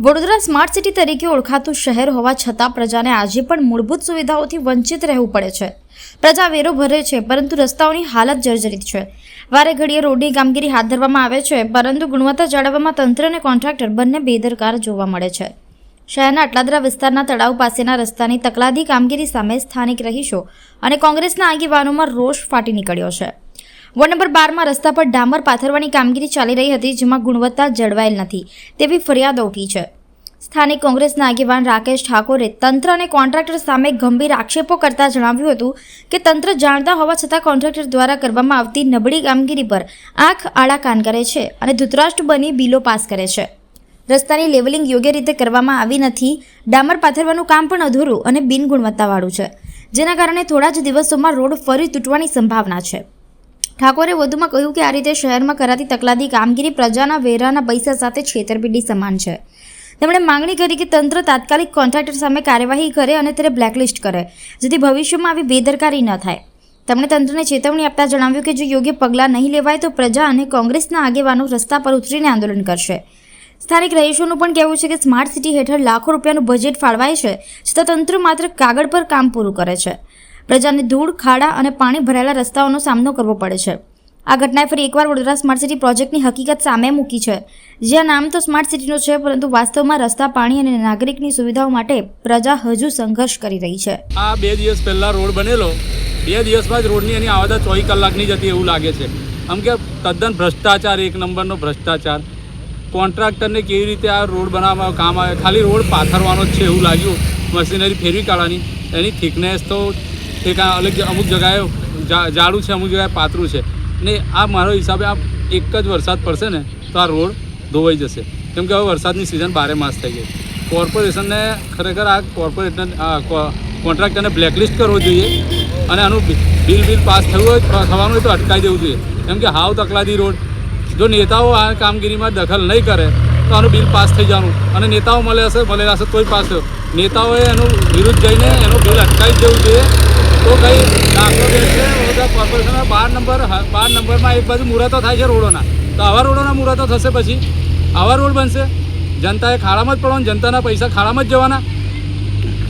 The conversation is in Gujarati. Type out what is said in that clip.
વડોદરા સ્માર્ટ સિટી તરીકે ઓળખાતું શહેર હોવા છતાં પ્રજાને આજે પણ મૂળભૂત સુવિધાઓથી વંચિત રહેવું પડે છે. પ્રજા વેરો ભરે છે, પરંતુ રસ્તાઓની હાલત જર્જરિત છે. વારે ઘડીએ રોડની કામગીરી હાથ ધરવામાં આવે છે, પરંતુ ગુણવત્તા જાળવવામાં તંત્ર અને કોન્ટ્રાક્ટર બંને બેદરકાર જોવા મળે છે. શહેરના અટલાદરા વિસ્તારના તળાવ પાસેના રસ્તાની તકલાદી કામગીરી સામે સ્થાનિક રહીશો અને કોંગ્રેસના આગેવાનોમાં રોષ ફાટી નીકળ્યો છે. વોર્ડ નંબર 12માં રસ્તા પર ડામર પાથરવાની કામગીરી ચાલી રહી હતી, જેમાં ગુણવત્તા જળવાયેલ નથી તેવી ફરિયાદો ઉઠી છે. સ્થાનિક કોંગ્રેસના આગેવાન રાકેશ ઠાકોરે તંત્ર અને કોન્ટ્રાક્ટર સામે ગંભીર આક્ષેપો કરતા જણાવ્યું હતું કે તંત્ર જાણતા હોવા છતાં કોન્ટ્રાક્ટર દ્વારા કરવામાં આવતી નબળી કામગીરી પર આંખ આડા કાન કરે છે અને ધૃતરાષ્ટ્ર બની બિલો પાસ કરે છે. રસ્તાની લેવલિંગ યોગ્ય રીતે કરવામાં આવી નથી. ડામર પાથરવાનું કામ પણ અધૂરું અને બિન ગુણવત્તાવાળું છે, જેના કારણે થોડા જ દિવસોમાં રોડ ફરી તૂટવાની સંભાવના છે. ઠાકોરે વધુમાં કહ્યું કે આ રીતે શહેરમાં કરાતી તકલાદી કામગીરી પ્રજાના વેરાના પૈસા સાથે છેતરપિંડી સમાન છે. તેમણે માંગણી કરી કે તંત્ર તાત્કાલિક કોન્ટ્રાક્ટર સામે કાર્યવાહી કરે અને તેને બ્લેકલિસ્ટ કરે, જેથી ભવિષ્યમાં આવી બેદરકારી ન થાય. તેમણે તંત્રને ચેતવણી આપતા જણાવ્યું કે જો યોગ્ય પગલાં નહીં લેવાય તો પ્રજા અને કોંગ્રેસના આગેવાનો રસ્તા પર ઉતરીને આંદોલન કરશે. સ્થાનિક રહીશોનું પણ કહેવું છે કે સ્માર્ટ સિટી હેઠળ લાખો રૂપિયાનું બજેટ ફાળવાય છે, છતાં તંત્ર માત્ર કાગળ પર કામ પૂરું કરે છે. પ્રજાને ધૂળ, ખાડા અને પાણી ભરાયેલા રસ્તાઓનો સામનો કરવો પડે છે. આ ઘટનાએ ફરી એકવાર વડોદરા સ્માર્ટ સિટી પ્રોજેક્ટની હકીકત સામે મૂકી છે, જ્યાં નામ તો સ્માર્ટ સિટીનો છે, પરંતુ વાસ્તવમાં રસ્તા, પાણી અને નાગરિકની સુવિધાઓ માટે પ્રજા હજુ સંઘર્ષ કરી રહી છે. આ 2 દિવસ પહેલાં રોડ બનેલો, 2 દિવસમાં જ રોડની એની આવતા 24 કલાકની જતી એવું લાગે છે. આમ કે તદ્દન ભ્રષ્ટાચાર, 1 નંબરનો ભ્રષ્ટાચાર. કોન્ટ્રાક્ટરને કેવી રીતે આ રોડ બનાવવામાં કામ આવે, ખાલી રોડ પાથરવાનો જ છે એવું લાગ્યું. મશીનરી ફેરવી કાઢવાની, એની થિકનેસ તો અલગ, અમુક જગાએ જાડું છે, અમુક જગાએ પાતળું છે. ને આ મારો હિસાબે આ એક જ વરસાદ પડશે ને તો આ રોડ ધોવાઈ જશે, કેમ કે હવે વરસાદની સિઝન 12 માસ થઈ ગઈ. કોર્પોરેશનને ખરેખર આ કોન્ટ્રાક્ટરને બ્લેકલિસ્ટ કરવો જોઈએ અને આનું બિલ પાસ થવાનું હોય તો અટકાવી દેવું જોઈએ, કેમ કે હાવ તકલાદી રોડ. જો નેતાઓ આ કામગીરીમાં દખલ નહીં કરે તો આનું બિલ પાસ થઈ જવાનું, અને નેતાઓ મળેલા હશે તોય પાસ થયો. નેતાઓએ એનું વિરુદ્ધ જઈને એનું બિલ અટકાવી દેવું જોઈએ. તો કંઈ દાખલો બેસશે. બધા કોર્પોરેશનના 12 નંબરમાં એક બાજુ મુહૂર્તો થાય છે રોડોના, તો આવા રોડોના મુહૂર્તો થશે, પછી આવા રોડ બનશે. જનતાએ ખાડામાં જ પડવાનું, જનતાના પૈસા ખાડામાં જ જવાના.